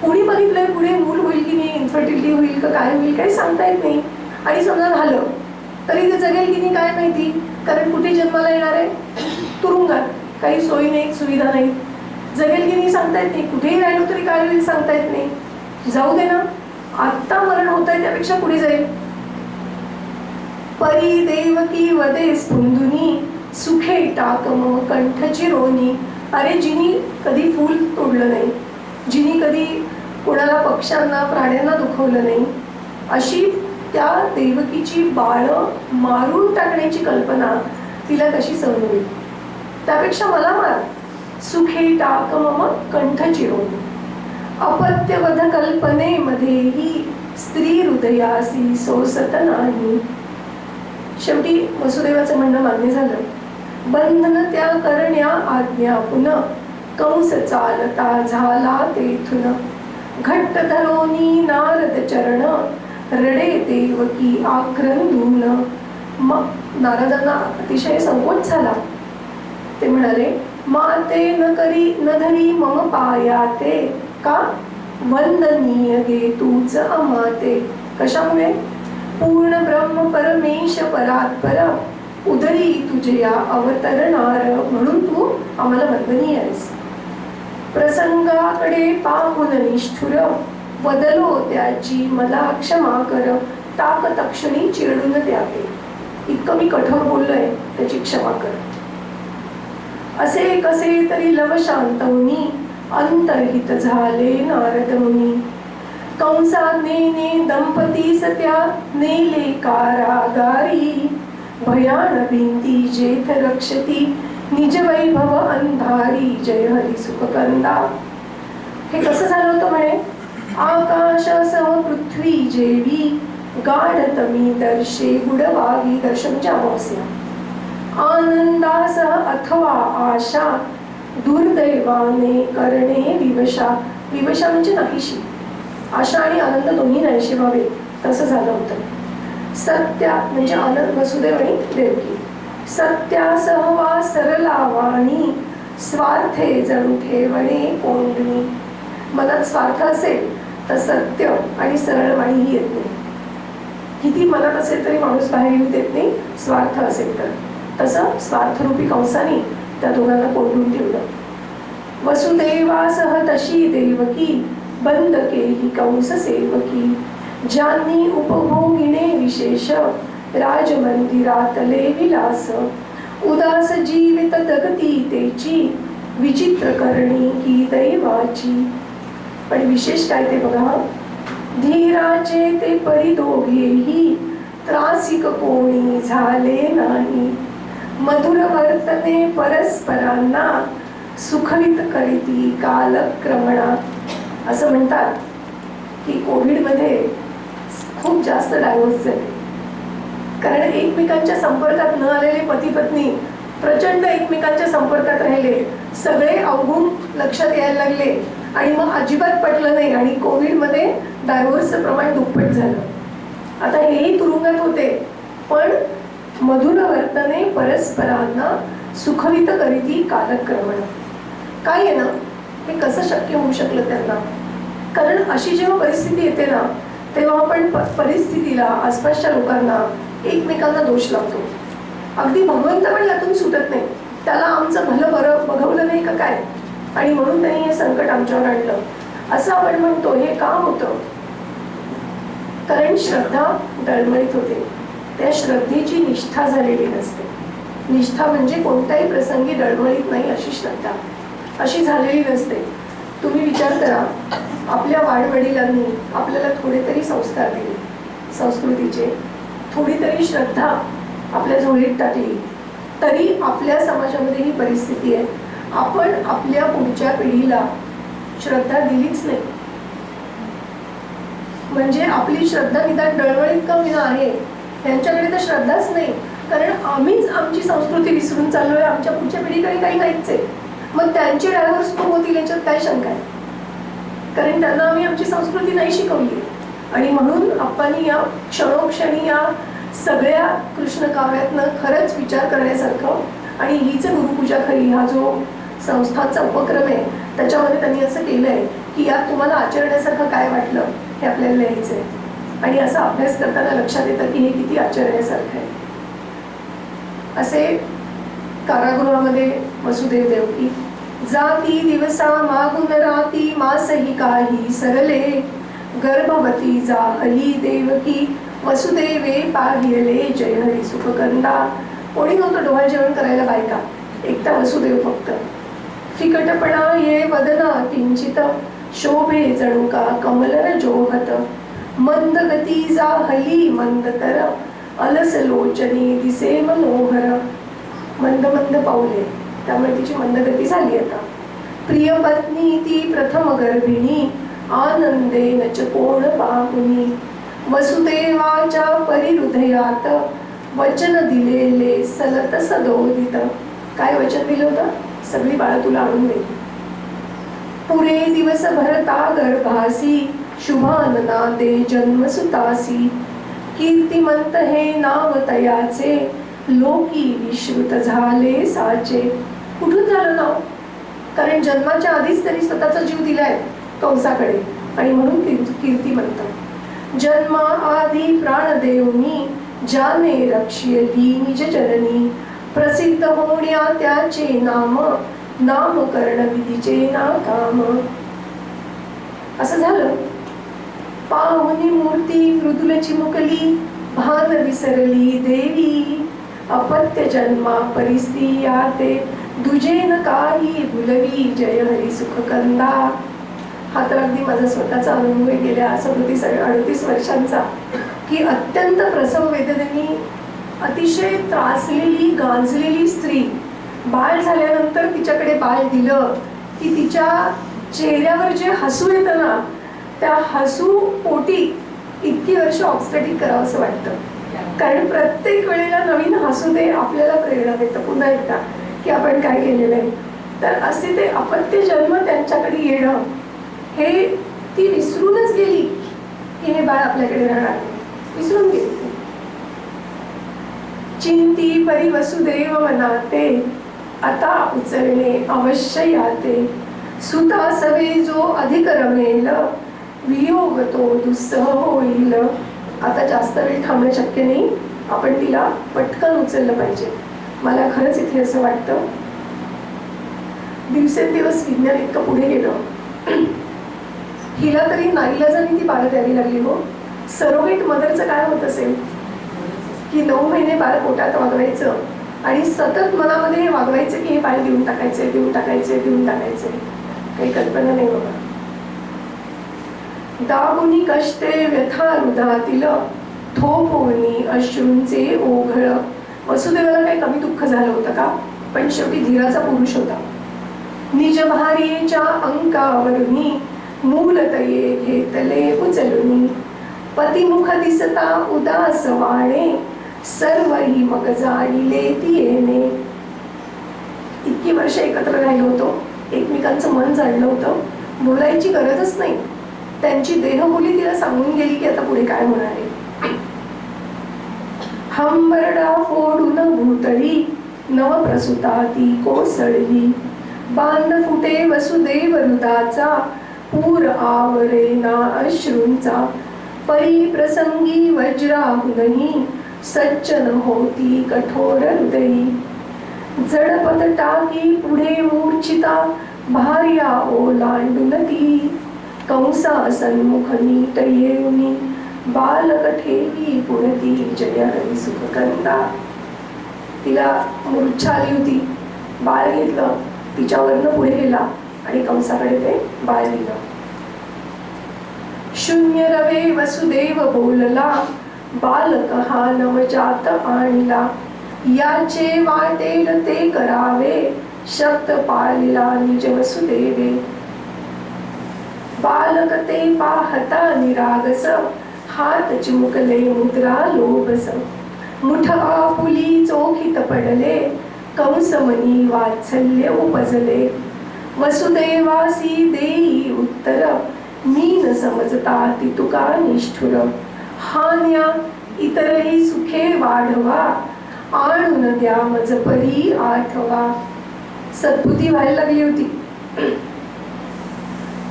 कुणी बघितलंय पुढे मूल होईल की नाही, इन्फर्टिलिटी होईल का काय होईल काही सांगता येत नाही. आणि समजा झालं तरी ते जगेल की नाही काय माहिती, कारण कुठे जन्माला येणार आहे, तुरुंगात, काही सोयी नाही सुविधा नाही. जगेल की नाही सांगता येत नाही, कुठेही राहिलो तरी काय होईल सांगता येत नाही. जाऊ दे ना, आत्ता मरण होत आहे त्यापेक्षा पुढे जाईल. परी देवकी वदे स्फुंदुनी, सुखे टाक मम कंठ चिरोनी. अरे जिनी कधी फूल तोडलं नाही, जिनी कधी कोणाला पक्ष्यांना प्राण्यांना दुखवलं नाही, अशी त्या देवकीची बाळ मारून टाकण्याची कल्पना तिला कशी सहन होईल. त्यापेक्षा मला मार, सुखे टाक मम कंठ चिरोनी. अपत्यवध कल्पनेमध्येही स्त्री हृदयासी सोसत नाही. शेवटी वसुदेवाचं म्हणणं मान्य झालं. बंधन त्या करण्या आज्ञा पुन्हा, कंस चालता झाला तेथून. घट्ट धरोनी नारद चरण, रडे देवकी आक्रंदून. मग नारदांना अतिशय संकोच झाला. ते म्हणाले, माते न करी न धरी मम पायाते, का वंदनीय गे तूच अमाते. कशामुळे? पूर्ण ब्रह्म परमेश परात्पर, उदरी तुझ्या अवतरणार, म्हणून तू आम्हाला वंदनीय आहेस. प्रसंगाकडे पाहून निष्ठुर, बदलो त्याची मला क्षमा कर. टाक तक्षणी चिरडून द्यावे. इतकं मी कठोर बोललोय, त्याची क्षमा कर. असे कसे तरी लव शांतवनी, अंतर्हित झाले नारद मुनी. कंसा नेने दंपती सत्या, नेले कारागारी. भयान भिंती जेथ रक्षती, निज वैभव अंधारी. जय हरी सुखकंदा. हे कसं झालं होतं म्हणे, आकाशासह पृथ्वी जेवी गाढतमी दर्शे गुडवागी दर्शन म्हणजे अमावस्या. आनंदासह अथवा आशा दुर्दैवाने करणे विवशा. विवशा म्हणजे नाहीशी. आशा आणि आनंद दोन्ही नाहीशी व्हावे तसं झालं होतं. सत्या म्हणजे आनंद वसुदेव आणि देवकी. सत्यासह वा सरला वाणी स्वार्थे जणू ठेवणे कोंडणी. मनात स्वार्थ असेल तर सत्य आणि सरळ वाणी ही येत नाही. किती मनात असेल तरी माणूस बाहेर येऊ देत नाही स्वार्थ असेल तर. तसं स्वार्थरूपी कंसाने त्या दोघांना कोंडून ठेवलं. वसुदेवासह तशी देवकी बंद केली कंस सेवकी. ज्यांनी उपभोगिणे विशेष राजमंदिरातले विलास. उदास जीवित जगती तेची विचित्र करणी की दैवाची. पण विशेष काय ते बघा. धीराचे ते परी दोघेही त्रासिक कोणी झाले नाही. मधुर वर्तने परस्परांना सुखवित करीती कालक्रमणा. असं म्हणतात की कोविडमध्ये खूप जास्त डायव्होर्स झाले. कारण एकमेकांच्या संपर्कात न आलेले पती पत्नी प्रचंड एकमेकांच्या संपर्कात राहिले. सगळे अवगुण लक्षात यायला लागले आणि मग अजिबात पटलं नाही आणि कोविडमध्ये डायव्होर्सचं प्रमाण दुप्पट झालं. आता हेही तुरुंगात होते पण मधुर वर्तने परस्परांना सुखवित करीती कालक्रमण. काय आहे ना हे कसं शक्य होऊ शकलं त्यांना. कारण अशी जेव्हा परिस्थिती येते ना तेव्हा आपण परिस्थितीला आसपासच्या लोकांना एकमेकांना दोष लावतो. अगदी भगवंत पण यातून सुटत नाही. त्याला आमचं भलं बरं बघवलं नाही का काय आणि म्हणून त्यांनी हे संकट आमच्यावर आणलं असं आपण म्हणतो. हे का होतं. कारण श्रद्धा डळमळीत होते. त्या श्रद्धेची निष्ठा झालेली नसते. निष्ठा म्हणजे कोणत्याही प्रसंगी डळमळीत नाही अशी श्रद्धा अशी झालेली नसते. तुम्ही विचार करा आपल्या वाडवडिलांनी आपल्याला थोडे तरी संस्कार दिले संस्कृतीचे. थोडी तरी श्रद्धा आपल्या झोळीत टाकली तरी आपल्या समाजामध्ये ही परिस्थिती आहे. आपण आपल्या पुढच्या पिढीला श्रद्धा दिलीच नाही. म्हणजे आपली श्रद्धा निदान डळमळीत का होईना आहे. त्यांच्याकडे तर श्रद्धाच नाही. कारण आम्हीच आमची संस्कृती विसरून चाललोय. आमच्या पुढच्या पिढीकडे काही नाहीच आहे. मग त्यांचे डायव्हर्स होतील याच्यात काय शंका आहे. कारण त्यांना आम्ही आमची संस्कृती नाही शिकवली. आणि म्हणून आपण या क्षणोक्षणी या सगळ्या कृष्ण काव्यातनं खरंच विचार करण्यासारखं आणि हीच गुरुपूजा खरी हा जो संस्थांचा उपक्रम आहे त्याच्यामध्ये त्यांनी असं केलं आहे की यात तुम्हाला आचरण्यासारखं काय वाटलं हे आपल्याला लिहायचं आहे. आणि असा अभ्यास करताना लक्षात येतं की हे किती आचरण्यासारखं आहे. असे कारागृहामध्ये वसुदेव देवकी. जाती दिवसा मागून राती मासही काही सरले. गर्भवती जाहली देवकी वसुदेवे पाहिले जय हरी सुखकंदा. कोणी नव्हतं डोहाळ जेवण करायला बायका. एकटा वसुदेव फक्त. फिकटपणा ये वदना किंचित शोभे जणू का कमलर जोहत. मंद गती जाहली मंदतर अलस लोचनी दिसे मनोहर. मंद मंद पाऊले त्यामुळे तिची मंदगती झाली. आता प्रिय पत्नी ती प्रथम गर्भिणी आनंदेन च कोण पाहुनी. वसुदेवाच्या परिहृदयात वचन दिलेले सलत सदोदित. काय वचन दिलं होतं. सगळी बाळं तुला आणून दे. पुरे दिवस भरता गर्भासी शुभानना दे जन्मसुतासी. कीर्तिमंत हे नाव तयाचे लोकी विश्रुत झाले साचे. कुठून झालं नाव. कारण जन्माच्या आधीच त्यांनी स्वतःचा जीव दिलाय कंसाकडे आणि म्हणून कीर्तिमंत. जन्मा आधी प्राणदेवनी जाने रक्षयली निज जननी. प्रसिद्ध होण्या त्याचे नाम नामकरण विधीचे ना काम. असं झालं. पाहुनी मूर्ती मृदुल चिमुकली भान विसरली देवी. अपत्य जन्मा परिस्थिया ते दुजेन काही भुलवी जय हरी सुखकंदा. हा तर अगदी माझा स्वतःचा अनुभव गेल्या 37-38 वर्षांचा की अत्यंत प्रसव वेदनेने अतिशय त्रासलेली गांजलेली स्त्री बाळ झाल्यानंतर तिच्याकडे बाळ दिलं की तिच्या चेहऱ्यावर जे हसू येतं ना त्या हसू पोटी इतकी वर्ष ऑब्स्टॅटिक करावं असं वाटतं. कारण प्रत्येक वेळेला नवीन हसू दे आपल्याला प्रेरणा देतं पुन्हा एकदा की आपण काय केलेलं आहे. तर असे ते अपत्य जन्म त्यांच्याकडे येणं हे ती विसरूनच गेली की हे बाळ आपल्याकडे राहणार नाही. विसरून गेली. चिंती परी वसुदेव मनाते आता उचलणे अवश्य याते. सुता सवे जो अधिक रमेल वियोग तो दुस्सह होईल. आता जास्त वेळ थांबणं शक्य नाही. आपण तिला पटकन उचललं पाहिजे. मला खरंच इथे असं वाटतं दिवसेंदिवस विज्ञान इतकं पुढे गेलं. हिला तरी नाईलाजाने ती बाळं द्यावी लागली हो. सरोगेट मदरचं काय होत असेल की 9 महिने बाळ पोटात वागवायचं आणि सतत मनामध्ये हे वागवायचं की हे बाळ देऊन टाकायचे देऊन टाकायचे देऊन टाकायचे. काही कल्पना नाही बाबा. दाबुनी कष्टे व्यथा हृदातील थोपवणी अश्रूंचे ओघळ. वसुदेवाला काही कमी दुःख झालं होतं का? पण शेवटी धीराचा पुरुष होता. निज भार्येच्या अंकावरुनी मूलतये घेतले उचलुनी. पतिमुख दिसता उदास वाणे सर्वही मग जाणिले ती येणे. इतकी वर्ष एकत्र राहिलो होतो. एकमेकांचं मन जाणलं होतं. बोलायची गरजच नाही. त्यांची देहबोली तिला सांगून गेली की आता पुढे काय होणार आहे. हंबरडा फोडून भूतळी नवप्रसूता ती कोसळली. बांध फुटे वसुदेव हृदाचा पूर आवरे ना अश्रूंचा. परी प्रसंगी वज्राहुनही सज्जन होती कठोर हृदयी. जडपद टाकी पुढे मूर्छिता भार्या ओलांडून ती. कंसा सन्मुख नीट येऊनी बालक ठेवी पुढती जय हरी सुखकंदा. तिला मूर्छा आली होती. बाळ घेतलं. तिच्यावरनं पुढे गेला आणि कंसाकडे ते बाळ दिलं. शून्य रवे वसुदेव बोलला बालक हा नवजात आणला. याचे वाटेल ते करावे शब्द पाळला निज वसुदेवे. बालक ते पाहता निरागस हात चिमुकले मुद्रा लोभस. मुठ आपुली चोखीत पडले कंसमनी वात्सल्य उपजले. वसुदेवासी देई उत्तर मी न समजता ती तुका निष्ठुर. हान्या इतरही सुखे वाढवा आणून द्या मज परी आठवा. सद्बुद्धी व्हायला लागली होती.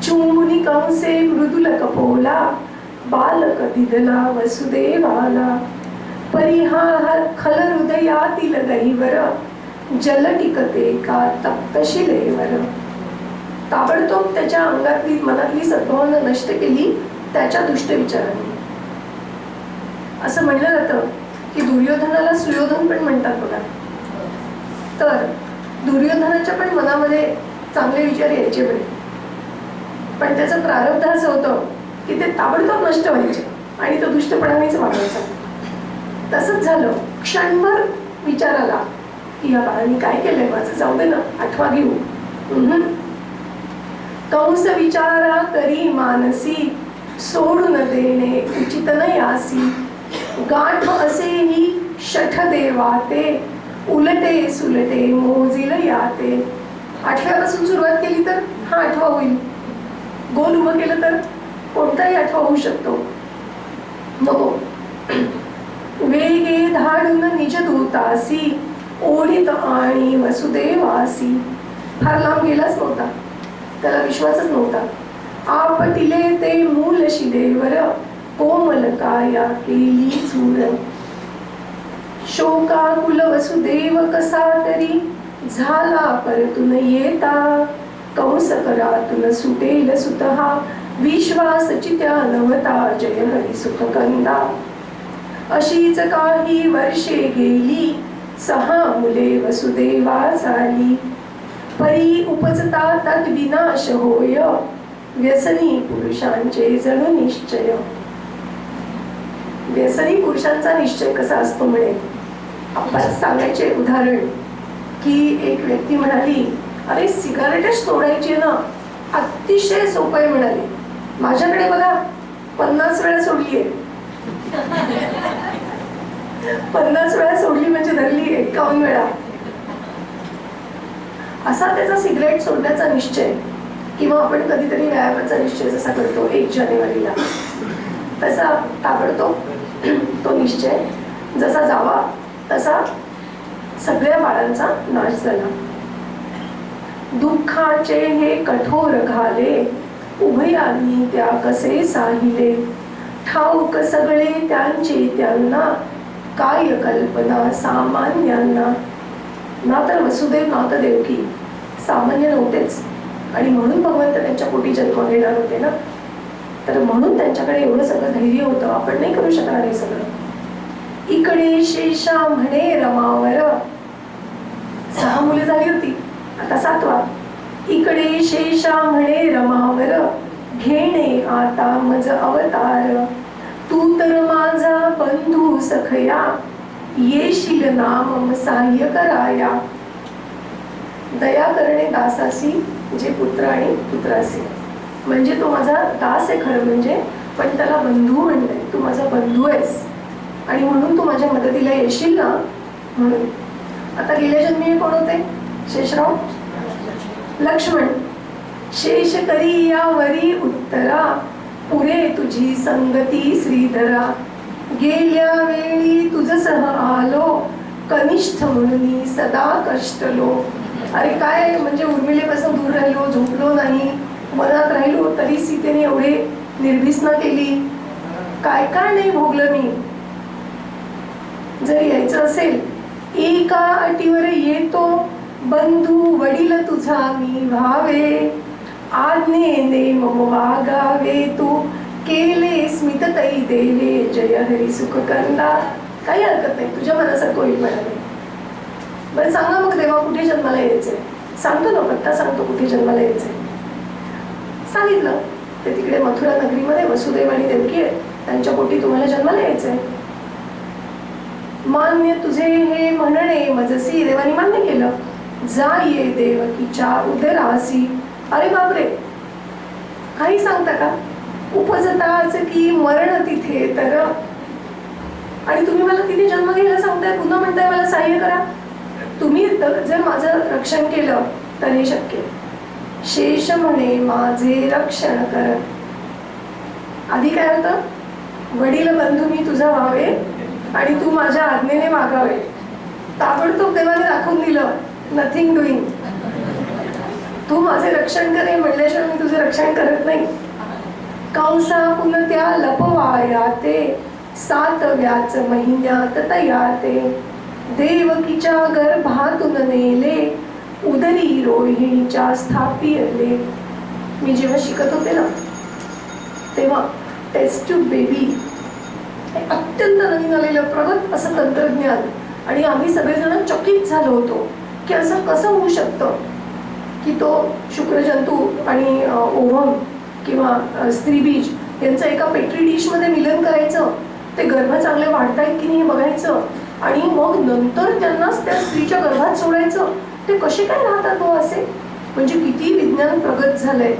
चुंबुनी कंसे मृदुल कपोला बालक दिदला वसुदेवाला. परी हा खल हृदयातील गहीवर जल टिकते का तप्त शिलेवर. ताबडतोब त्याच्या अंगातली मनातली सद्भावना नष्ट केली त्याच्या दुष्ट विचारांनी. असं म्हणलं जातं की दुर्योधनाला सुयोधन पण म्हणतात बघा. तर दुर्योधनाच्या पण मनामध्ये चांगले विचार यायचे बरे. पण त्याचं प्रारब्ध असं होतं की ते ताबडतोब नष्ट व्हायचे आणि तो दुष्टपणानेच वागायचा. तसंच झालं. क्षणभर विचार आला की या बाळाने काय केलंय माझं, जाऊ दे ना, आठवा घेऊ. कंस विचारा करी मानसी सोडून देणे उचित न यासी. गाठ असेही शठ देवाते उलटे सुलटे मोजिल याते. 8व्यापासून सुरुवात केली तर हा 8वा होईल. गोल उभं केलं तर कोणताही 8वा होऊ शकतो. नको. वेगे धाडून निज दूतासी ओढीत आणि वसुदेवासी. फार लांब गेलाच नव्हता. त्याला विश्वासच नव्हता. आपटिले ते मूल शिदेवर कोमल काया केली चूर. शोकाकुल वसुदेव कसा तरी झाला परतून येता. कंस करातून सुटेल सुतहा विश्वास चित्या नवता जय हरी सुखकंदा. अशीच काही वर्षे गेली 6 मुले वसुदेवा झाली. परी उपजता तद विनाश होय व्यसनी पुरुषांचे जणू निश्चय. व्यसनी पुरुषांचा निश्चय कसा असतो म्हणे. आपण सांगायचे उदाहरण की एक व्यक्ती म्हणाली अरे सिगारेटच सोडायची ना, अतिशय सोपं आहे म्हणाली. माझ्याकडे बघा 50 वेळा सोडली आहे. 50 वेळा सोडली म्हणजे धरली 51 वेळा. असा त्याचा सिगरेट सोडण्याचा निश्चय, किंवा आपण कधीतरी व्यायामाचा निश्चय जसा करतो 1 जानेवारीला, तसा ताबडतोब तो निश्चय जसा जावा तसा सगळ्या बाळांचा नाश झाला. दुःखाचे हे कठोर घाले, उभयांनी त्या कसे साहिले, ठाऊक सगळे त्यांचे त्यांना, काय कल्पना सामान्यांना. ना तर वसुदेव ना तर देवकी सामान्य नव्हतेच, आणि म्हणून भगवंत त्यांच्या पोटी जन्म घेणार होते ना. तर म्हणून त्यांच्याकडे एवढं सगळं धैर्य होतं. आपण नाही करू शकणार हे सगळं. इकडे शेषा म्हणे रमावर, 6 मुले झाली होती, आता 7वा. इकडे शेषा म्हणे रमावर, घेणे आता मज अवतार. तू तर माझा बंधू सखया, येशील नाम सहाय्य कराया. दया करणे दासासी, जे पुत्र आणि पुत्रासी. म्हणजे तो माझा दास आहे खरं म्हणजे, पण त्याला बंधू म्हणलंय. तू माझा बंधू आहेस आणि म्हणून तू माझ्या मदतीला येशील ना म्हणून. आता गेल्या जन्मी कोण होते? शेषराव लक्ष्मण. शेष करी यावरी उत्तरा, पुरे तुझी संगती श्रीधरा. गेल्या वेळी तुझसह आलो, कनिष्ठ म्हणून सदा कष्टलो. अरे काय म्हणजे उर्मिलेपासून दूर राहिलो, झोपलो नाही, मनात राहिलो, तरी सीतेने एवढे निर्भिसना केली. काय काय नाही भोगलं मी. जर यायचं असेल एका अटीवर येतो, बंधू वडील तुझा मी व्हावे. आज्ञेने मम वागावे, तू केले स्मिततई देवे. जय हरी सुख कंदा. काही हरकत नाही, तुझ्या मनासारखं होईल म्हणाले. बरं सांगा मग देवा कुठे जन्माला यायचंय? सांगतो ना, पत्ता सांगतो कुठे जन्माला यायचंय. सांगितलं ते तिकडे मथुरा नगरीमध्ये वसुदेव आणि देवकी आहेत, त्यांच्या पोटी तुम्हाला जन्माला यायचंय. मान्य तुझे हे म्हणणे मजसी. देवानी मान्य केलं. जा ये देवकीच्या उदरासी. अरे बापरे, काही सांगता का? उपजताच की मरण तिथे तर. आणि तुम्ही मला तिथे जन्म घ्यायला सांगताय, पुन्हा म्हणताय मला सहाय्य करा. तुम्ही जर माझं रक्षण केलं तर हे शक्य. शेष म्हणे माझे रक्षण कर. आधी काय होतं? वडील बंधू मी तुझा व्हावे आणि तू माझ्या आज्ञेने मागावे. ताबडतोब देवाने दाखवून दिलं, नथिंग डुईंग. तू माझे रक्षण करे म्हणल्याशिवाय मी तुझे रक्षण करत नाही. कंसा पुन्हा त्या लपवाया ते, 7व्याच महिन्यात तयाते. देवकीच्या गर्भातून नेले, उदरी रोहिणीच्या स्थापिले. मी जेव्हा शिकत होते ना तेव्हा टेस्ट ट्यूब बेबी अत्यंत नवीन आलेलं प्रगत असं तंत्रज्ञान, आणि आम्ही सगळेजण चकित झालो होतो की असं कसं होऊ शकतं की तो शुक्रजंतू आणि ओव्हम किंवा स्त्रीबीज यांचं एका पेट्री डिशमध्ये मिलन करायचं, ते गर्भ चांगले वाढतायत की नाही हे बघायचं, आणि मग नंतर त्यांनाच त्या स्त्रीच्या गर्भात सोडायचं. ते कसे काय राहतात हो असे? म्हणजे किती विज्ञान प्रगत झालंय.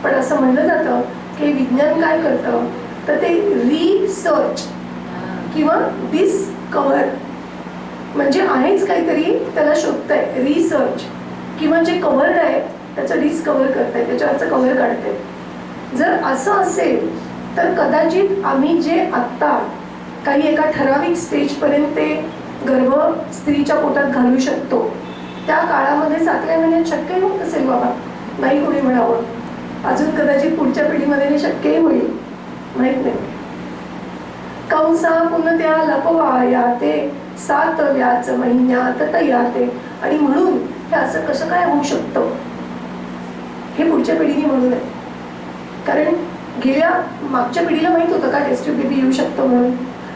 पण असं म्हणलं जातं की विज्ञान काय करतं तर ते रिसर्च किंवा डिस्कव्हर, म्हणजे आहेच काहीतरी त्याला शोधतंय. रिसर्च किंवा जे कव्हर्ड आहे त्याचं डिस्कव्हर करताय, त्याच्यावरचं कव्हर काढते. जर असं असेल तर कदाचित आम्ही जे आत्ता काही एका ठराविक स्टेजपर्यंत ते गर्भ स्त्रीच्या पोटात घालू शकतो, त्या काळामध्ये 7व्या महिन्यात शक्य होत असेल बाबा. नाही कोणी म्हणावं. अजून कदाचित पुढच्या पिढीमध्ये शक्यही होईल, माहित नाही. कंसा पुन्हा त्या लपवाया ते, 7व्याच महिन्यात तयाते. आणि म्हणून हे असं कसं काय होऊ शकतं हे पुढच्या पिढीने म्हणू नये. कारण गेल्या मागच्या पिढीला माहित होतं का टेस्ट ट्यूब बेबी येऊ शकतो म्हणून?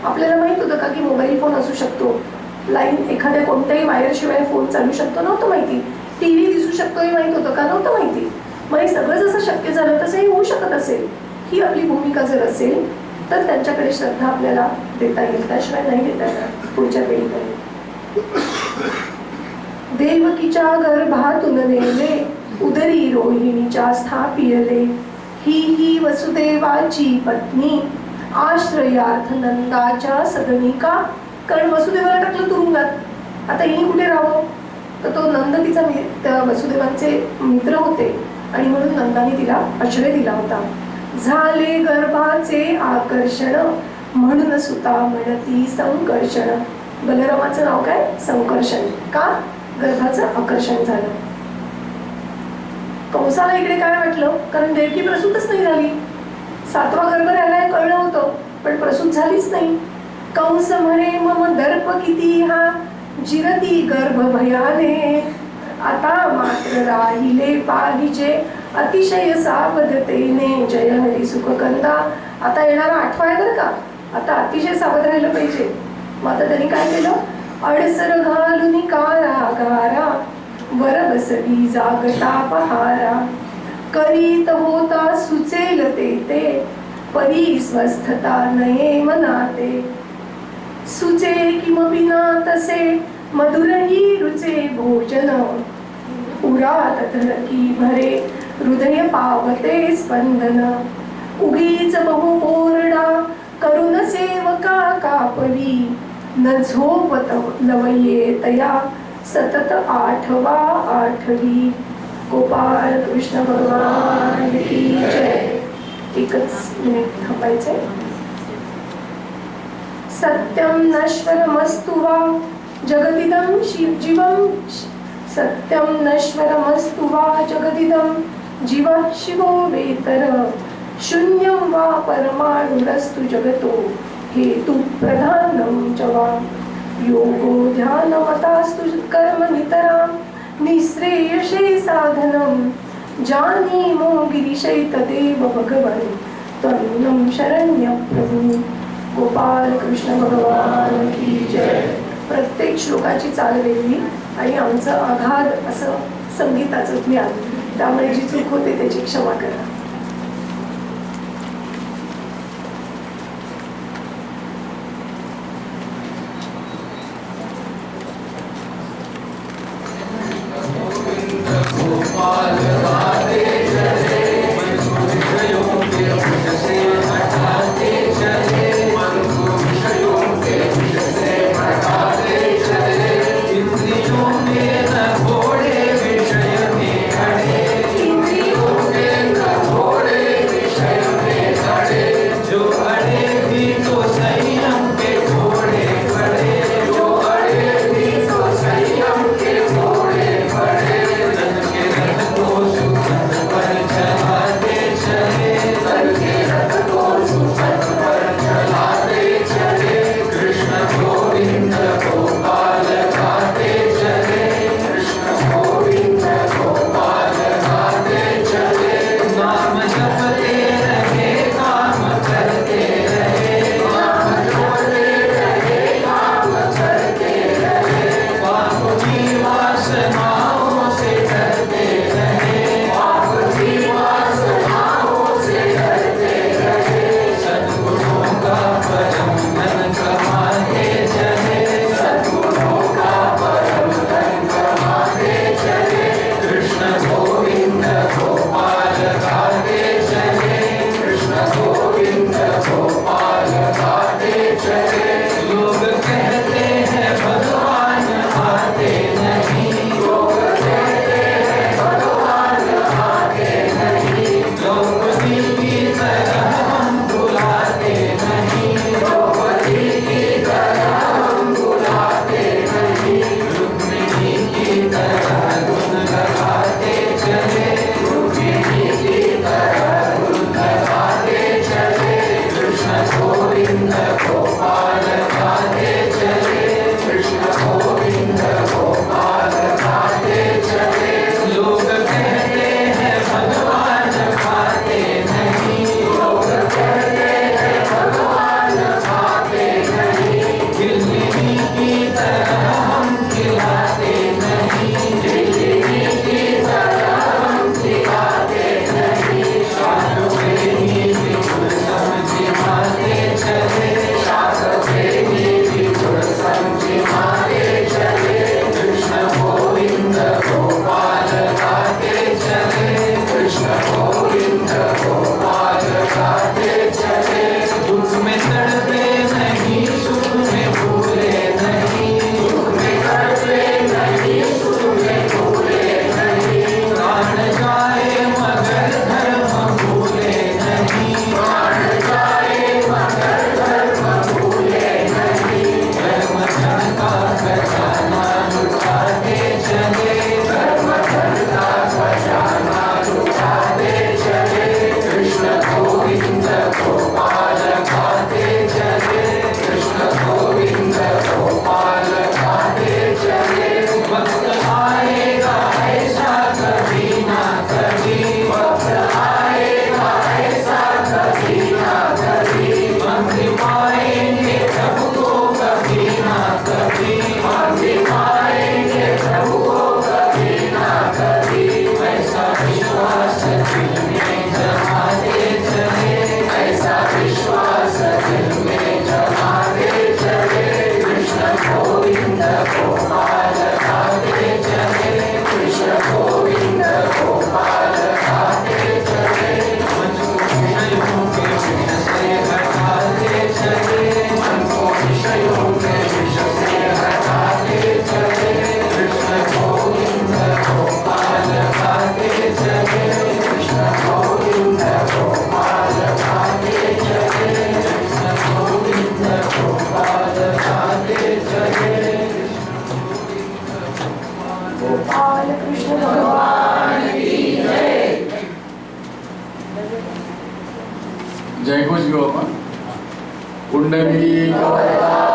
आपल्याला माहित होतं का की मोबाईल फोन असू शकतो, लाईन एखाद्या कोणत्याही वायरशिवाय फोन चालू शकतो? नव्हतं माहिती. टीव्ही दिसू शकतो हे माहित होतं का? नव्हतं माहिती. मग हे सगळं जसं शक्य झालं तसं हे होऊ शकत असेल, ही आपली भूमिका जर असेल तर त्यांच्याकडे श्रद्धा आपल्याला देता येईल, त्याशिवाय नाही देता येणार पुढच्या पिढीकडे. देवकीच्या गर्भातून नेले, उदरी रोहिणीच्या स्थापिले. ही वसुदेवाची पत्नी आश्रयार्थ नंदाच्या सदनी का? कारण वसुदेवाला टाकलं तुरुंगात, आता हिने कुठे राहावं? तर तो नंद तिचा त्या वसुदेवांचे मित्र होते आणि म्हणून नंदाने तिला आश्रय दिला होता. झाले गर्भाचे आकर्षण म्हणून सुता म्हणती संकर्षण. बलरामाचं नाव काय? संकर्षण. का? गर्भाचं आकर्षण झालं. कंसाला इकडे काय वाटलं? कारण देवकी प्रसूतच नाही झाली. 7वा गर्भ राहिलाय कळलं होतं, पण प्रसूत झालीच नाही. कंस म्हणे मम दर्प किती हा जिरती गर्भ भयाने. आता मात्र राहिले पाहिजे अतिशय सावधतेने. जय हरी सुख कंदा. आता येणारा 8वा आहे बरं का, आता अतिशय सावध राहिलं पाहिजे. मग आता त्यांनी काय केलं? अडसर घालून कारागारा वर बसवी जागता पहारा. करीत होता सुचेल ते परी स्वस्थता नये मनाते. सुचे किमपि ना तसे मधुरही रुचे भोजन. उरात धरकी भरे हृदय पावते स्पंदन. उगीच बहु ओरडा करुण सेवका कापवी. न झोपत लवये तया सतत 8वा 8वी. गोपाल कृष्ण भगवान की जय. एकच मिनिट थांबायचंय. सत्यम नश्वरमस्तु वा जगदिदं जीवं. सत्यम नश्वरमस्तु वा जगदिदं जीवः शिवो वेतर. शून्यं वा परमाणुरस्तु जगतो हेतु प्रधानं च वा. योगो ध्यानमतास्तु कर्म नितरां निःश्रेयसे साधनं. जानीमो गिरिशै तदेव भगवन् त्वन्नं शरण्यं प्रभु. गोपाल कृष्ण भगवान की जय. प्रत्येक श्लोकाची चाल वेगळी आणि आमचं अगाध असं संगीताचं ज्ञान, त्यामुळे जी चूक होते त्याची क्षमा करा. इंद्रियों के न पुंडलिकावरदा